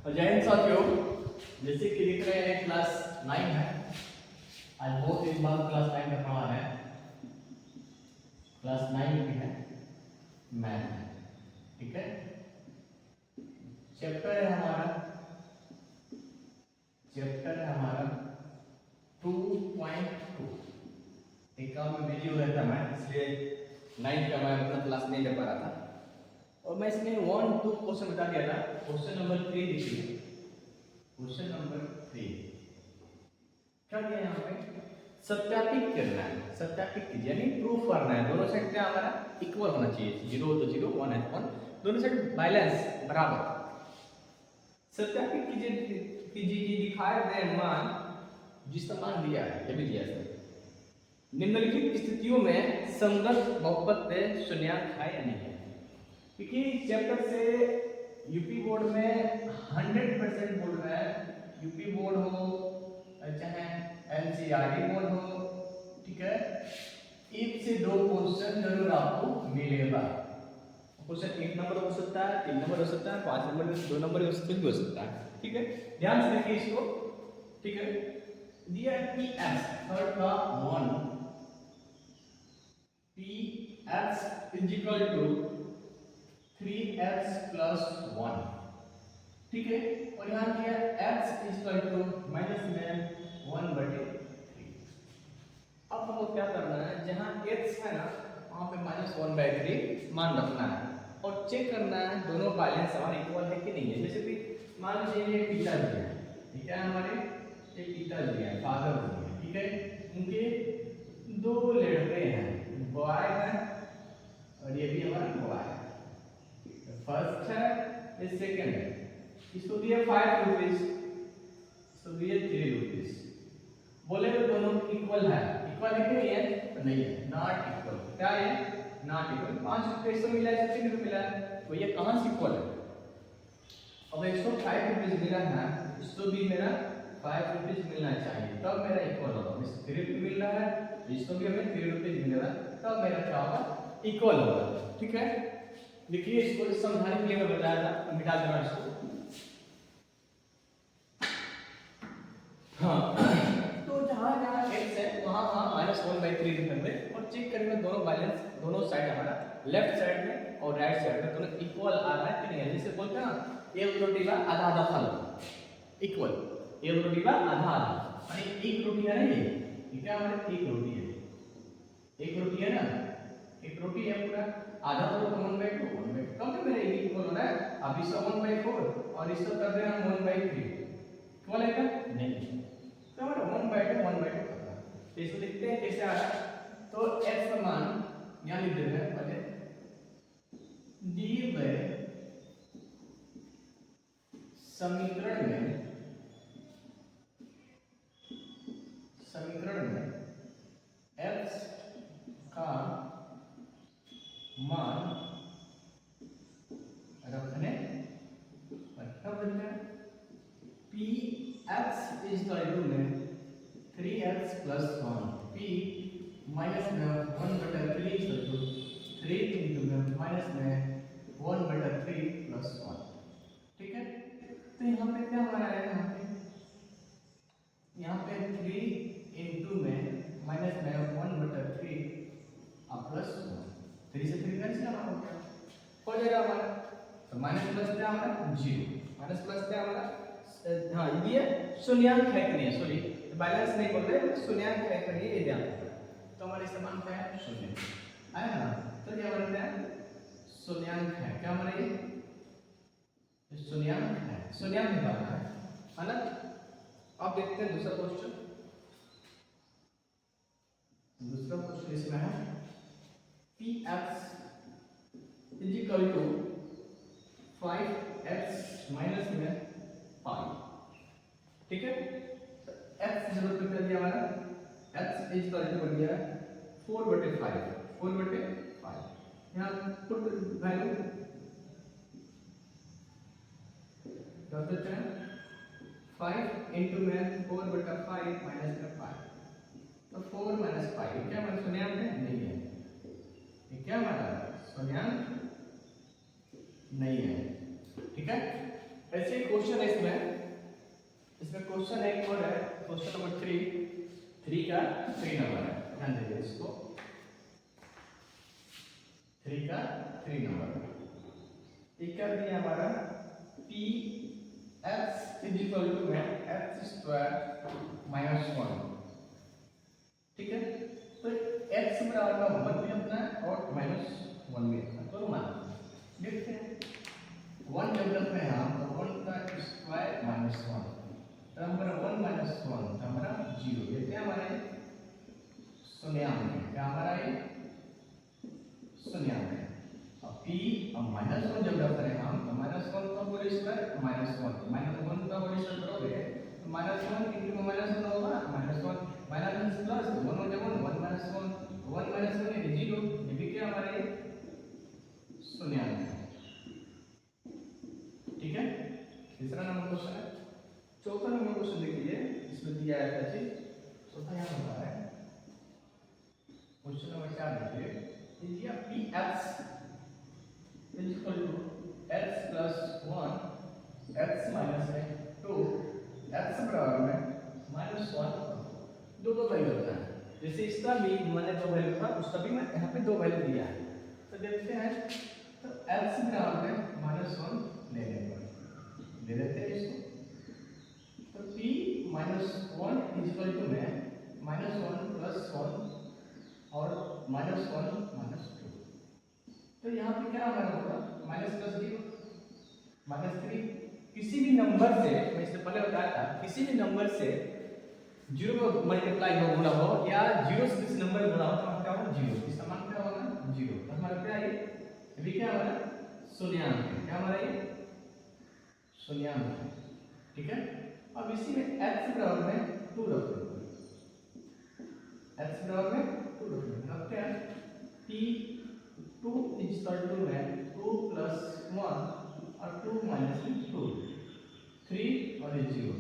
और जय हिंद साथियों, जैसे कि लिख रहे हैं क्लास 9 है। आज बहुत दिन बाद क्लास 9 का पढ़ा है। क्लास 9 में है मैथ है, ठीक है। चैप्टर है हमारा 2.2। एक काम में बिजी हो रहा था मैं, इसलिए 9 का मैं अपना क्लास नहीं ले पा रहा था। और मैं इसमें 1 2 क्वेश्चन बता दिया था। क्वेश्चन नंबर 3 देखिए। क्वेश्चन नंबर 3 क्या दिया है यहाँ पे? सत्यापित करना है। सत्यापित कीजिए यानी प्रूफ करना है। दोनों साइड क्या हमारा इक्वल होना चाहिए। 0 तो 0, 1 है 1, दोनों साइड बैलेंस बराबर। सत्यापित कीजिए कि दिखाए गए मान जिसका मान दिया है, ये भी दिया है। निम्नलिखित स्थितियों में संगत बहुपद पे शून्यांक है या नहीं है। क्योंकि चैप्टर से यूपी बोर्ड में 100% बोल रहा है। यूपी बोर्ड हो चाहे एनसीईआरटी बोर्ड हो, ठीक है, एक से दो क्वेश्चन जरूर आपको मिलेगा। क्वेश्चन 1 नंबर हो सकता है, 3 नंबर हो सकता है, 5 नंबर, 2 नंबर हो सकता है, ठीक है। ध्यान से देखिए इसको, ठीक है। दिया पी एक्स थर्ड का 1, p x is equal to 3x plus 1, ठीक है। और यहाँ दिया x is equal to minus में 1/3। अब हमको क्या करना है, जहाँ x है ना वहाँ पे -1/3 मान रखना है और चेक करना है दोनों बैलेंस हमारे इक्वल है कि नहीं है। जैसे कि मान लीजिए ये पिताजी है, ठीक है, हमारे ये पिताजी है, फादर जी है, ठीक है। उनके 2 लड़के हैं, बॉय है और ये भी हमारा बॉय है। फर्स्ट है, ये सेकंड है। इसको दिया 5 रुपीज, इसको दिया 3 रुपीज। बोले तो दोनों इक्वल है। इक्वल है कि नहीं है? तो नहीं है, नॉट इक्वल। क्या है? Not equal. 5 रुपये इसको मिला है, 3 रुपये मिला है, तो ये कहाँ से इक्वल है? अब इसको 5 रुपीज मिला है, इसको भी मेरा 5 रुपीज मिलना चाहिए, तब मेरा इक्वल होगा। इसको 3 रुपये मिल रहा है, इसको भी हमें 3 रुपीज मिलेगा, तब मेरा क्या होगा? इक्वल होगा, ठीक है। देखिए इसको समझाने के लिए मैं बताया था, मिटा देना इसको। हाँ, तो जहाँ जहाँ x है वहाँ वहाँ -1/3 लिखेंगे और चेक करेंगे दोनों बैलेंस, दोनों साइड हमारा लेफ्ट साइड में और राइट साइड में दोनों इक्वल आ रहा है कि नहीं है। जैसे बोलते हैं ना, एक रोटी का आधा आधा खा लो, इक्वल। एक रोटी का आधा आधा, यानी एक रोटी है ना, ये क्या हमारे एक रोटी है, एक रोटी है ना, एक रोटी है पूरा आधा, तो 1/2 1/2 कब तक मेरा इक्वल हो रहा है। अब इसका 1/4 और इसका कर देना 1/3, इक्वल है क्या? नहीं, तो हमारा 1/2 1/2 करना। तो इसको लिखते हैं कैसे आ रहा है। तो x का मान यहाँ लिख देते हैं पहले, दिए गए समीकरण में x का मान रखने पर क्या बनता है? p x is equal to में 3x प्लस 1, p माइनस में 1/3 इक्वल टू 3 इंटू में माइनस में 1/3 प्लस 1, ठीक है। तो यहाँ पे क्या हमारा है, यहाँ पे 3 इंटू में माइनस में 1/3 प्लस 1, 3 से 3 कैंसिल हो जाएगा हमारा। तो माइनस प्लस क्या हमारा 0, माइनस प्लस क्या हमारा, हाँ ये शून्यांक है कि नहीं है, सॉरी बैलेंस नहीं बोल रहे, शून्यांक है कि नहीं ये ध्यान रखना। तो हमारे समान क्या है? शून्य है ना। तो क्या बनता है? शून्यांक है। क्या हमारा ये शून्यांक है, शून्यांक निकालना है ना। अब देखते हैं दूसरा क्वेश्चन। दूसरा क्वेश्चन इसमें है px is equal to 5x minus में 5, ठीक है। तो x जरूर पे कर दिया हमारा, x इज इक्वल टू बन गया 4/5, 4/5। यहाँ पुट वैल्यू कर देते हैं, 5 इंटू में 4/5 माइनस में 5, तो 4 माइनस 5 क्या हमारा शून्यांक है? नहीं है। ये क्या हमारा शून्यांक नहीं है, ठीक है। ऐसे ही क्वेश्चन है इसमें क्वेश्चन एक और है, क्वेश्चन नंबर 3 का 3 नंबर है, ध्यान दीजिए इसको। 3 का 3 नंबर एक कर दिया हमारा p x is equal to में एक्स स्क्वायर माइनस 1, ठीक है। तो एक्स बराबर में 1 भी अपना है और माइनस 1 भी अपना, तो मान देखते हैं 1 जब रखते हैं हम तो 1 का स्क्वायर माइनस 1, तो हमारा 1 माइनस 1 तो हमारा 0, ये क्या हमारे शून्यांक है, क्या हमारा ये शून्यांक है। अब p अब माइनस 1 जब रखते हैं हम तो माइनस 1 का होल स्क्वायर माइनस 1, माइनस 1 का होल स्क्वायर करोगे तो माइनस 1 into माइनस 1 होगा माइनस 1 माइनस प्लस 1 हो जाएगा 1 माइनस 1 है 0, ये भी क्या हमारा ये शून्यांक है, ठीक है। तीसरा नंबर क्वेश्चन है। चौथा नंबर क्वेश्चन देखिए, इसमें दिया है क्या चीज, चौथा यहाँ बता रहा है क्वेश्चन नंबर 4 देखिए, दिया p x is equal to x plus 1 x minus 2 x बराबर में माइनस 1, दो वैल्यू होता है। जैसे इसका भी मैंने 2 वैल्यू था, उसका भी मैं यहाँ पे 2 वैल्यू दिया है, तो देखते हैं। तो x बराबर में माइनस 1 ले लेते हैं इसको, तो p minus 1 is equal to में माइनस 1 प्लस 1 और माइनस 1 माइनस 2, तो यहाँ पे क्या हमारा होगा माइनस प्लस 0 माइनस 3। किसी भी नंबर से, मैं इससे पहले बताया था, किसी भी नंबर से 0 को मल्टीप्लाई हो गुणा हो या 0 से किसी नंबर गुणा हो तो क्या होगा 0, इसका मान क्या होगा 0, तो हमारा क्या है ये भी क्या हमारा शून्यांक है, क्या हमारा ये शून्यांक है, ठीक है। अब इसी में x बराबर में 2 रख दो, x बराबर में 2 रखते हैं, p 2 इज इक्वल टू में 2 प्लस 1 और 2 माइनस 2, 3 और 0,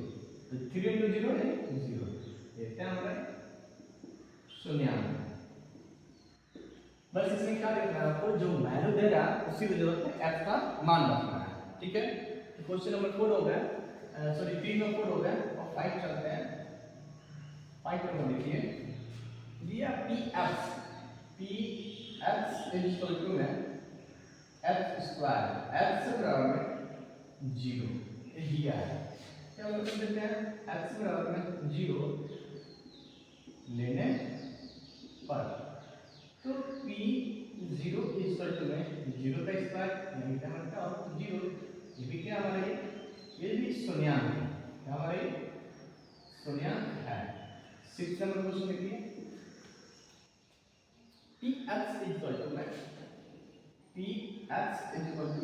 तो 3 into 0 है 0, ये क्या हमारा शून्यांक। बस इसमें क्या देखना है आपको, जो वैल्यू दे रहा है उसी की जरूरत है f का मान रखना है, ठीक है। तो क्वेश्चन नंबर 4 हो गया, सॉरी 3 का 4 हो गया, और 5 चलते हैं। 5 नंबर देखिए, दिया p x is equal to में x स्क्वायर x बराबर में 0, ये दिया है। क्या मतलब देते हैं x बराबर में 0 लेने पर, तो p 0 इज इक्वल टू में 0 का स्क्वायर यानी क्या मतलब और 0, ये भी क्या हमारा ये भी शून्यांक है, क्या हमारा ये शून्यांक है। 6 नंबर क्वेश्चन देखिए, px इज इक्वल टू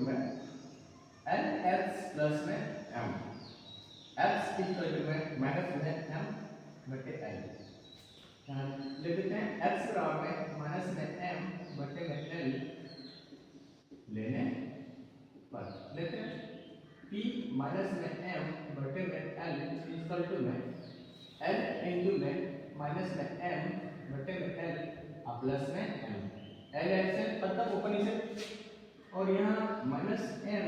में nx प्लस में m, x is equal to में माइनस में m बटे l, ले लेते हैं x बराबर में माइनस में m बटे में l लेने पर, लेते हैं p माइनस में m बटे में l इज इक्वल टू में l इंटू में माइनस में m बटे में l प्लस में m, l ऐसे मतलब ओपन इसे, और यहाँ minus m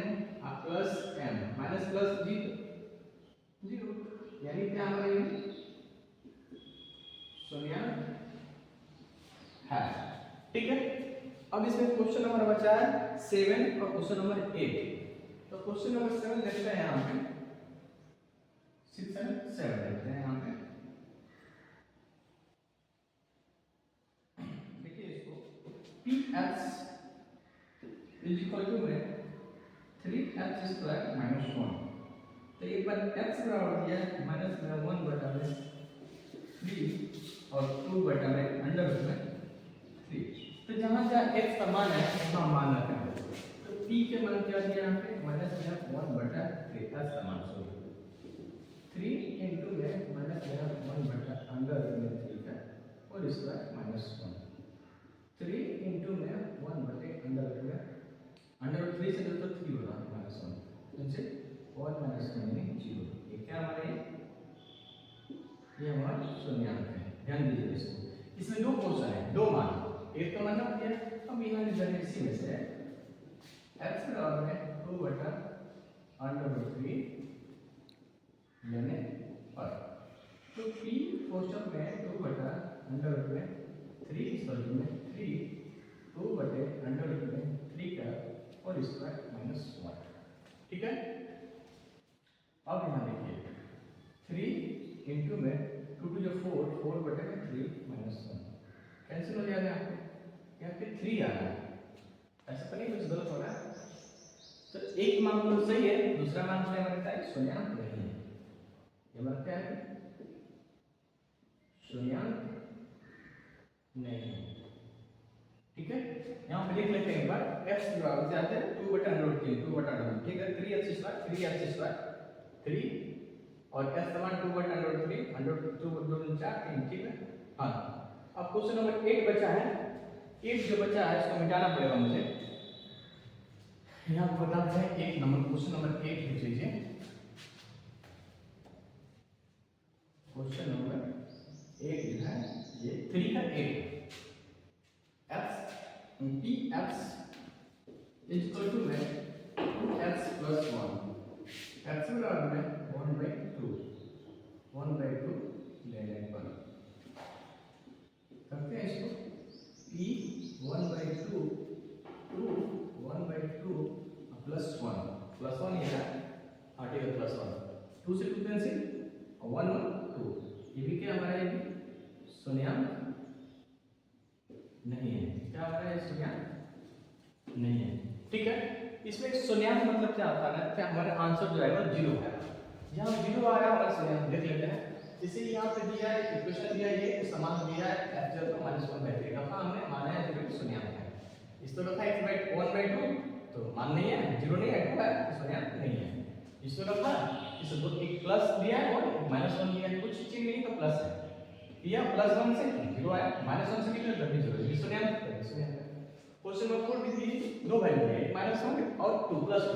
plus m, minus plus 0, यानी क्या हमारा ये शून्यांक है, ठीक है। अब इसमें क्वेश्चन नंबर बचा है 7 और क्वेश्चन नंबर 8, तो क्वेश्चन नंबर 7 देखते हैं यहाँ पे, 6 7 देखते हैं यहाँ पे, देखिए इसको px इज इक्वल टू में 3x स्क्वायर माइनस 1, तो एक बार x बराबर दिया है माइनस में 1 बटा में 3 और 2 बटा में अंडर रूट में 3, तो जहाँ जहाँ x का मान है वहाँ मान रखना है, तो p के मान क्या दिया यहाँ पे माइनस में 1 बटा 3 x का मान 3 into में माइनस में 1 बटा अंडर रूट में 3 का और इसका माइनस 1, 3 into में 1 बटे अंडर रूट में अंडर रूट 3 से तो 3 होगा माइनस 1, इनसे 1 माइनस 1 यानी 0, ये क्या हमारा ये हमारा शून्यांक है। ध्यान दीजिए इसको, इसमें 2 क्वेश्चन है, 2 मान, एक तो मतलब क्या, अब यहाँ इसी में से x बराबर है 2 बटा √3 लेने पर। तो p कोष्टक में 2 बटा अंडर रूट में 3 सॉरी में 3 2 बटे अंडर रूट में 3 का और स्क्वायर माइनस 1। ठीक है, अब यहाँ देखिए 3 इंटू में 2 टू जो 4 4 बटे में 3 माइनस 1 कैंसिल हो जाएगा यहाँ पे 3 आ रहा है, ऐसा तो नहीं कुछ गलत हो रहा है। तो एक मान तो सही है, दूसरा मान क्या बनता है शून्याङ्क नहीं है, ये बनता है शून्याङ्क नहीं है। ठीक है, यहाँ पे लिख लेते हैं एक बार x बराबर से आते हैं 2 बटा √3 2 बटा √3 ठीक है 3x स्क्वायर 3 और s समान 2 बटा √3 2 2 4 3 ठीक है। हाँ, अब क्वेश्चन नंबर 8 बचा है। 8 जो बचा है इसको मिटाना पड़ेगा मुझे। यहाँ पर बताते हैं 1 नंबर क्वेश्चन नंबर 8 लिख लीजिए। क्वेश्चन नंबर 8 जो है ये 3 का 8 x px is equal to में 2x प्लस 1 x बराबर में 1/2 लेने पर करते हैं इसको p 1/2 2 1/2 प्लस 1 ये है आर्टिकल प्लस 1 2 से 2 कैंसिल 1 1 2 ये भी क्या हमारा ये भी शून्याङ्क नहीं है। क्या हमारा ये शून्याङ्क नहीं है। ठीक है, इसमें शून्याङ्क मतलब क्या होता है ना कि हमारा आंसर जो है वो 0 है। यहाँ 0 आ रहा है हमारा शून्याङ्क देख लेते हैं। इसे यहाँ पे दिया है इक्वेशन दिया है ये समान दिया है f0 को -1/3 रखा हमने माना है 0 शून्याङ्क है। इस तो रखा x/1/2 तो मान नहीं है 0 नहीं है 2 है शून्याङ्क नहीं है। इसको रखा इस दो एक प्लस दिया है और -1 दिया है कुछ चीज नहीं तो प्लस है या +1 से 0 आया -1 से कितना तभी 0 है शून्याङ्क है। क्वेश्चन नंबर 4 भी दो वैल्यू है -1 और 2 +2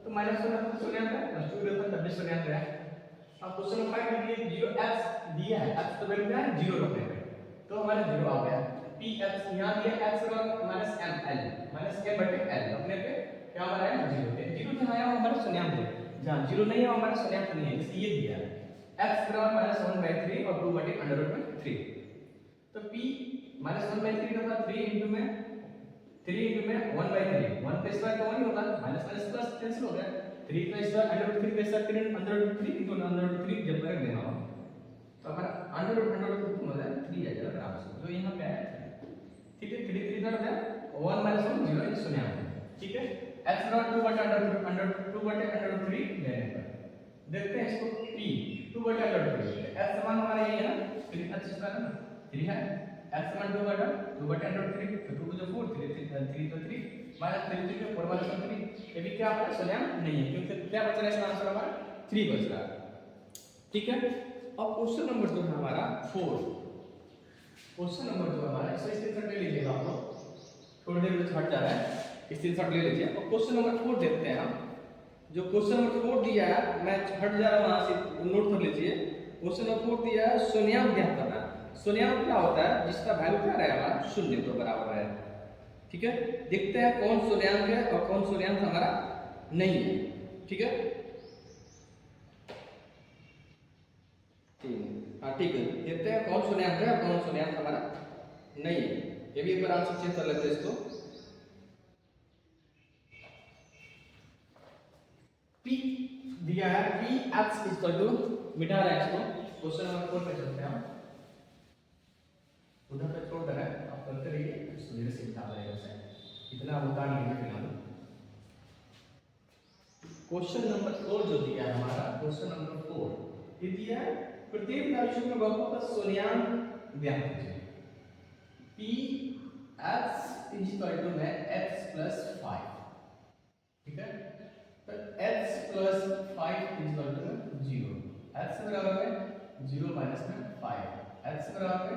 तो -1 रखा तो शून्याङ्क है +2 रखा तभी शून्याङ्क है। अब क्वेश्चन नंबर 5 में 0x दिया है x तो वैल्यू क्या है 0 रखने पे तो हमारा 0 आ गया। px यहां दिया x बराबर -ml -m/l रखने पे क्या हमारा है 0 है 0 जहां आया हमारा शून्याङ्क है जहां 0 नहीं है हमारा शून्याङ्क नहीं है इसलिए ये दिया है x बराबर -1/3 और 2/√3 तो p -1/3 का 3 इंटू में 1/3 1 पे स्क्वायर तो 1 ही होगा माइनस प्लस कैंसिल हो गया 3 का स्क्वायर √3 पे स्क्वायर 3 √3 इंटू √3 जब तक देना हो तो हमारा √3 हो जाए 3 आ जाएगा बराबर से जो यहां पे है ठीक है 3 3 का 1 -1 0 इस शून्याङ्क ठीक है x बराबर 2/√3 लेने पर देखते हैं इसको p 2/√3 x समान हमारा ये है ना 3 अच्छा स्क्वायर ना 3 है x समान 2/√3 तो 2 to the 4 3 तो 3 माइनस 3 के 4 माइनस 3 ये भी क्या हमारा शून्याङ्क नहीं है क्योंकि क्या बच रहा है इसका आंसर हमारा 3 बच रहा है। ठीक है, अब क्वेश्चन नंबर जो है हमारा 4 क्वेश्चन नंबर जो हमारा इसको स्क्रीनशॉट ले लीजिएगा आप लोग थोड़ी देर में हट जा रहा है स्क्रीनशॉट ले लीजिए। और क्वेश्चन नंबर 4 देखते हैं हम जो क्वेश्चन नंबर 4 दिया है मैं हट जा रहा हूं वहां से नोट कर लीजिए। क्वेश्चन नंबर 4 दिया है शून्याङ्क ज्ञात करना। शून्याङ्क क्या होता है जिसका वैल्यू क्या रहेगा 0 के बराबर है। ठीक है, देखते हैं कौन शून्याङ्क है और कौन शून्याङ्क हमारा नहीं है। ठीक है हाँ ठीक है, देखते हैं कौन शून्याङ्क है और कौन शून्याङ्क हमारा नहीं है। ये भी एक बार आंसर चेक कर लेते हैं इसको। p दिया है px मिटा रहा है इसको क्वेश्चन नंबर 4 पे चलते हैं हम उधर पे छोड़ रहा है आप करते रहिए इसको धीरे से मिटा देगा शायद इतना होता नहीं है फिलहाल। क्वेश्चन नंबर 4 जो दिया है हमारा क्वेश्चन नंबर 4 ये दिया है प्रत्येक राशि में बहुपद का शून्याङ्क ज्ञात कीजिए px में x + 5 ठीक है तो x + 5 = 0 x बराबर है 0 - 5 x बराबर है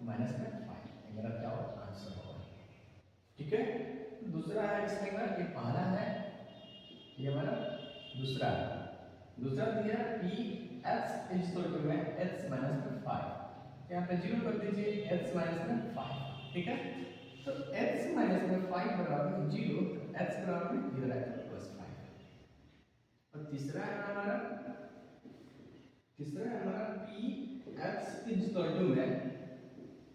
-5 मेरा क्या होगा आंसर होगा। ठीक है, दूसरा है इसमें ना ये पहला है ये हमारा दूसरा दिया px में x - 5 यहाँ पे 0 कर दीजिए x - 5 ठीक है तो x - 5 बराबर 0 x बराबर इधर आएगा +5 तीसरा है हमारा p x is equal to में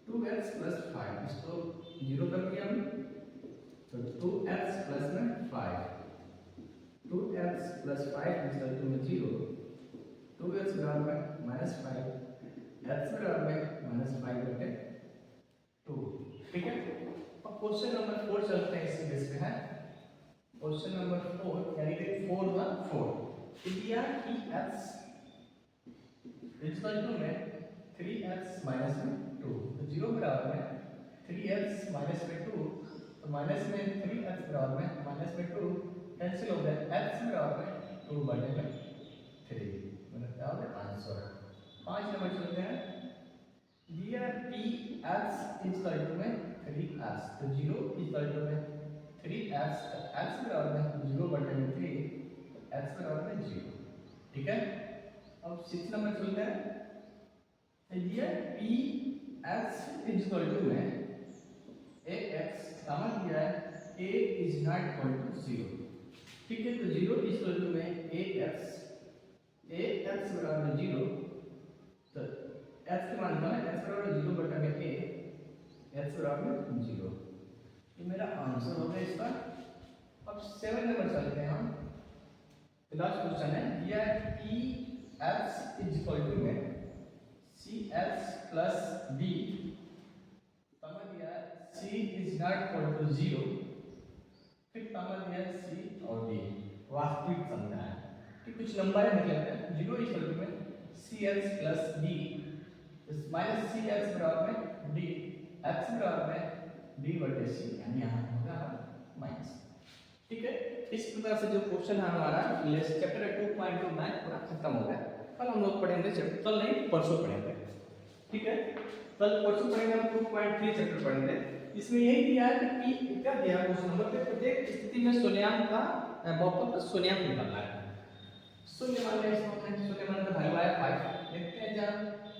2x प्लस 5, इसको जीरो कर दिया हमने, तो 2x प्लस में 5, 2x plus 5 is equal to में 0, 2x बराबर में माइनस 5, x बराबर में माइनस 5 बटे 2। ठीक है, अब क्वेश्चन नंबर 4 चलते हैं, इसी बेस पे है क्वेश्चन नंबर 4, यानी कि 4 वन 4 दिया कि x इक्वल टू में 3x माइनस में 2, तो 0 बराबर में 3x माइनस में 2, तो माइनस में 3x बराबर में माइनस में 2 कैंसिल हो गया, x बराबर में 2 बटे में 3, मतलब क्या हो गया आंसर। 5 नंबर चलते हैं, दिया p x इक्वल टू में 3x, तो 0 इक्वल टू में 3x, तो x बराबर में 0 बटे में 3, x बराबर में 0। ठीक है, अब 6 नंबर चलते हैं, ये p x इक्वल टू में ax समझ गया है, a is not equal to 0। ठीक है, तो 0 इक्वल टू में ax बराबर में 0, तो x के मान का x बराबर 0 बटा में a, x बराबर में 0, ये मेरा आंसर हो गया इसका। अब 7 नंबर चलते हैं हम, लास्ट क्वेश्चन है, यह p x is equal to में cx प्लस d, समझ गया c is not equal to 0, फिर समझ गया c और d वास्तविक संख्या है। कि कुछ नंबर है निकलते हैं, 0 इक्वल टू में cx plus d minus cx बराबर में d, x बराबर में d बटे c, यानी यहाँ होगा माइनस। ठीक है, इस प्रकार से जो क्वेश्चन है हमारा चैप्टर 2.2 मैथ पूरा खत्म हो गया। कल हम लोग पढ़ेंगे, कल नहीं परसों पढ़ेंगे। ठीक है, कल परसों पढ़ेंगे हम 2.3 चैप्टर पढ़ेंगे। इसमें यही दिया है कि क्या दिया क्वेश्चन नंबर पे, प्रत्येक स्थिति में शून्यांक का बहुपद का शून्यांक निकालना है। शून्य मान लें, इसमें शून्य मान का वैल्यू आया 5, देखते हैं जब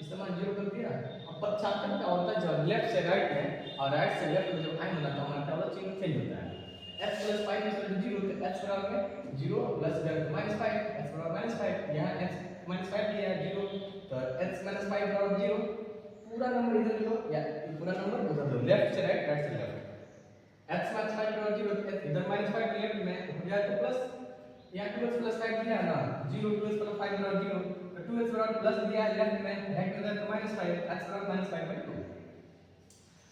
इस्तेमाल 0 कर दिया। अब पश्चात क्या होता है, जब लेफ्ट से राइट में और राइट से लेफ्ट में जब आए होना तो हमारा वाला चिन्ह चेंज होता है। x प्लस 5 इक्वल टू 0, तो x बराबर में 0 प्लस माइनस 5, x बराबर माइनस 5, यहाँ x माइनस 5 दिया है 0, तो x माइनस 5 बराबर 0। पूरा नंबर इधर लो, या पूरा नंबर उधर लो, लेफ्ट से राइट, राइट से लेफ्ट। x माइनस 5 बराबर 0, तो इधर माइनस 5 लेफ्ट में हो जाए तो प्लस, यहाँ 2x प्लस 5 दिया है ना 0, 2x प्लस 5 बराबर 0, तो 2x बराबर प्लस दिया है लेफ्ट में, राइट में तो माइनस 5, x बराबर माइनस 5/2।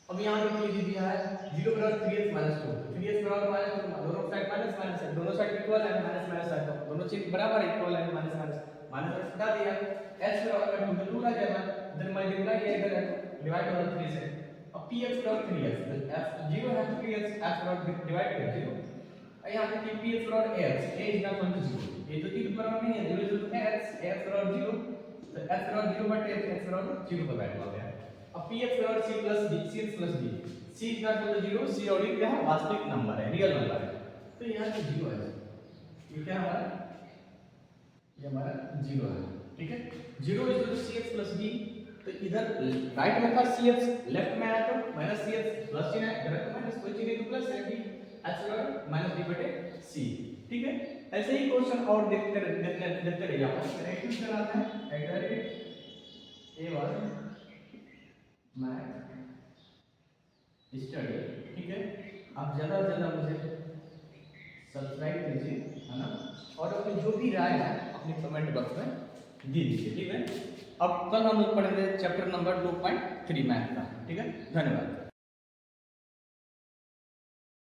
अब यहाँ पे कीजिए दिया है 0 बराबर 3x माइनस 2, 3x बराबर माइनस 2, दोनों साइड माइनस माइनस है, दोनों साइड इक्वल है, माइनस माइनस है, तो दोनों चीज बराबर इक्वल है, माइनस माइनस माइनस हटा दिया, x बराबर में 2 आ जाएगा, इधर मल्टीप्लाई किया इधर है तो डिवाइड होगा 3 से। अब px बराबर 3x, तो f 0 है तो 3x, x बराबर डिवाइड कर 0, और यहाँ पे px बराबर ax, a is not equal to 0, ये तो 0 बराबर नहीं है, 0 इक्वल टू ax बराबर 0, तो x बराबर 0 बटे x बराबर 0 पर बैठ गया। अब px बराबर c plus d, cx plus d, c is not equal to 0, c और d क्या है, वास्तविक नंबर है, रियल नंबर है, तो यहाँ पे 0 है, ये क्या हमारा, ये हमारा 0 है। ठीक है, 0 is equal to cx plus d, तो इधर राइट में था cx, लेफ्ट में आया तो माइनस cx प्लस चिन्ह है, इधर तो माइनस कोई चिन्ह नहीं तो प्लस है d, x बराबर माइनस d बटे c। ठीक है, ऐसे ही क्वेश्चन और देखते रहिए आप। नेगेटिव चलाते हैं, एग्जाम्पल A1 मैथ स्टडी। ठीक है, आप ज़्यादा से ज़्यादा मुझे सब्सक्राइब कीजिए, है ना, और अपनी जो भी राय है अपने कमेंट बॉक्स में दे दीजिए। ठीक है, अब कल हम लोग पढ़ेंगे चैप्टर नंबर 2.3 मैथ का। ठीक है, धन्यवाद।